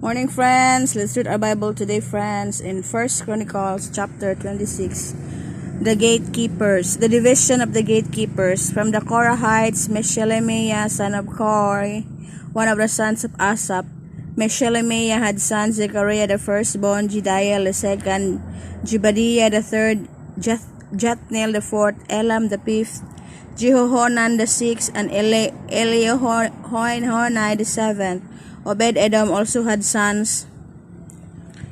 Morning, friends. Let's read our Bible today, friends, in First Chronicles chapter 26. The gatekeepers. The division of the gatekeepers. From the Korahites, Meshelemiah, son of Kore, one of the sons of Asaph. Meshelemiah had sons Zechariah the firstborn, Jediah the second, Jebadiah the third, Jathneel the fourth, Elam the fifth, Jehohanan the sixth, and Eliehoenai the seventh. Obed-Edom also had sons,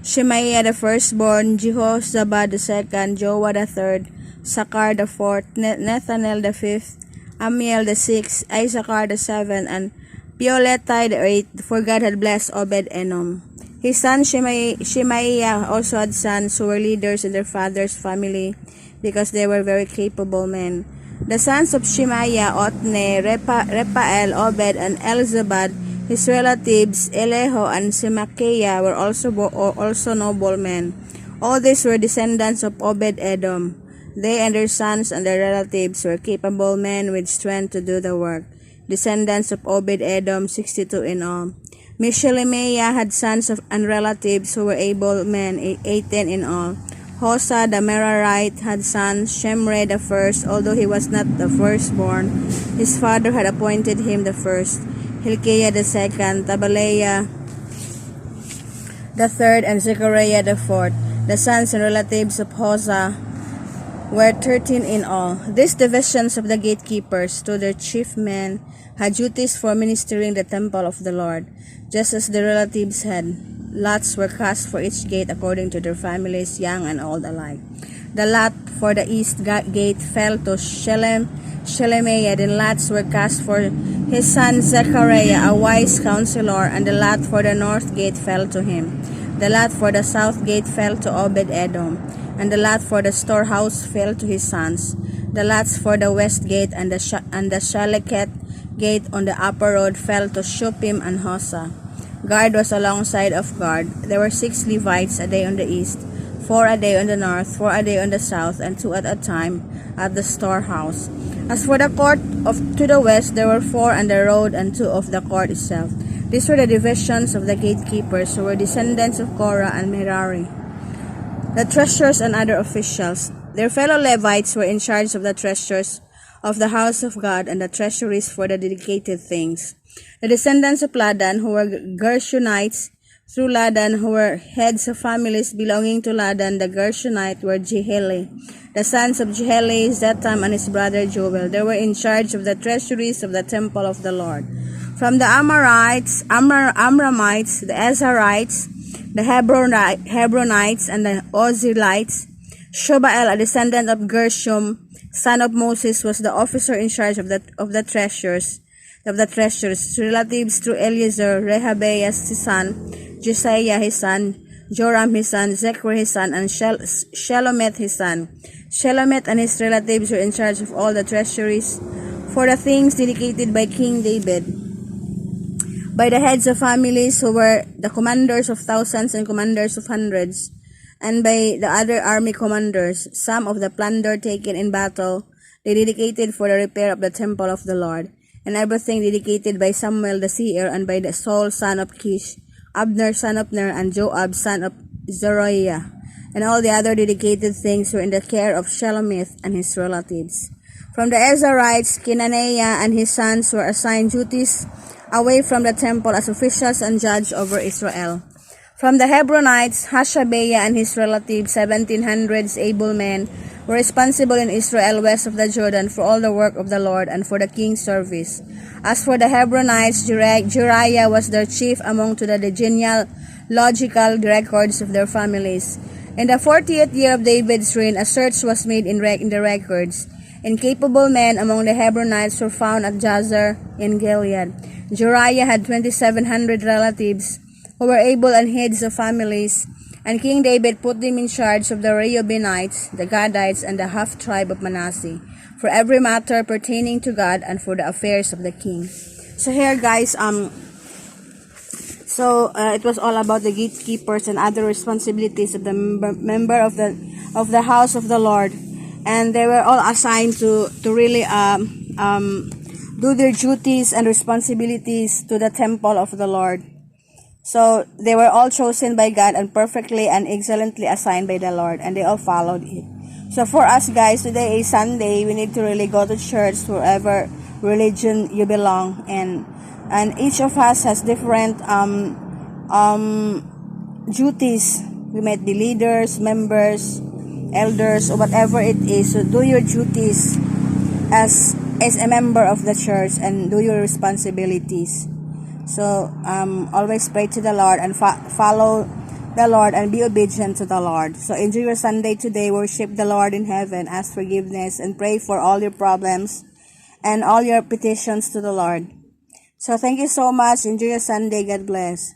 Shemaiah the firstborn, Jehozabad the second, Joah the third, Sakar the fourth, Nethanel the fifth, Amiel the sixth, Issachar the seventh, and Peoletai the eighth, for God had blessed Obed-Edom. His son Shemaiah also had sons who were leaders in their father's family because they were very capable men. The sons of Shemaiah, Othni, Repael, Obed, and Elzabad. His relatives, Eleho and Semachiah, were also noblemen. All these were descendants of Obed-Edom. They and their sons and their relatives were capable men with strength to do the work. Descendants of Obed-Edom, 62 in all. Meshelemiah had sons and relatives who were able men, 18 in all. Hosa the Merarite had sons, Shemre the first, although he was not the firstborn. His father had appointed him the first. Hilkiah the second, Tabaliah the third, and Zechariah the fourth. The sons and relatives of Hosa were 13 in all. These divisions of the gatekeepers, to their chief men, had duties for ministering the temple of the Lord, just as the relatives had. Lots were cast for each gate according to their families, young and old alike. The lot for the east gate fell to Shelemiah, then lots were cast for his son Zechariah, a wise counselor, and the lot for the north gate fell to him. The lot for the south gate fell to Obed-Edom, and the lot for the storehouse fell to his sons. The lots for the west gate and the Shaleket gate on the upper road fell to Shuppim and Hosa. Guard was alongside of guard. There were 6 Levites a day on the east, 4 a day on the north, 4 a day on the south, and 2 at a time at the storehouse. As for the court to the west, there were 4 on the road and 2 of the court itself. These were the divisions of the gatekeepers, who were descendants of Korah and Merari, the treasurers and other officials. Their fellow Levites were in charge of the treasures of the house of God and the treasuries for the dedicated things. The descendants of Ladan, who were Gershonites, through Ladan, who were heads of families belonging to Ladan the Gershonite, were Jeheli. The sons of Jeheli, Zetam and his brother Joel. They were in charge of the treasuries of the temple of the Lord. From the Amramites, the Ezraites, the Hebronites, and the Ozilites, Shobael, a descendant of Gershom, son of Moses, was the officer in charge of the treasures. Relatives through Eliezer, Rehabeas his son, Josiah his son, Joram his son, Zechariah his son, and Shelomith his son. Shelomith and his relatives were in charge of all the treasuries for the things dedicated by King David, by the heads of families who were the commanders of thousands and commanders of hundreds, and by the other army commanders. Some of the plunder taken in battle they dedicated for the repair of the temple of the Lord, and everything dedicated by Samuel the seer, and by the Saul son of Kish, Abner son of Ner, and Joab son of Zeruiah. And all the other dedicated things were in the care of Shelomith and his relatives. From the Ezraites, Kenaniah and his sons were assigned duties away from the temple as officials and judges over Israel. From the Hebronites, Hashabiah and his relatives, 1700 able men, were responsible in Israel west of the Jordan for all the work of the Lord and for the king's service. As for the Hebronites, Jeriah was their chief among to the genealogical records of their families. In the 40th year of David's reign, a search was made in the records. Incapable men among the Hebronites were found at Jazer in Gilead. Jeriah had 2,700 relatives who were able and heads of families, and King David put them in charge of the Reubenites, the Gadites, and the half-tribe of Manasseh, for every matter pertaining to God and for the affairs of the king. So here, guys, it was all about the gatekeepers and other responsibilities of the member of the house of the Lord, and they were all assigned to really do their duties and responsibilities to the temple of the Lord. So they were all chosen by God and perfectly and excellently assigned by the Lord, and they all followed it. So for us guys, today is Sunday. We need to really go to church, wherever religion you belong, and each of us has different duties. We might be leaders, members, elders, or whatever it is. So do your duties as a member of the church and do your responsibilities. So always pray to the Lord and follow the Lord and be obedient to the Lord. So enjoy your Sunday today. Worship the Lord in heaven, ask forgiveness, and pray for all your problems and all your petitions to the Lord. So thank you so much. Enjoy your Sunday. God bless.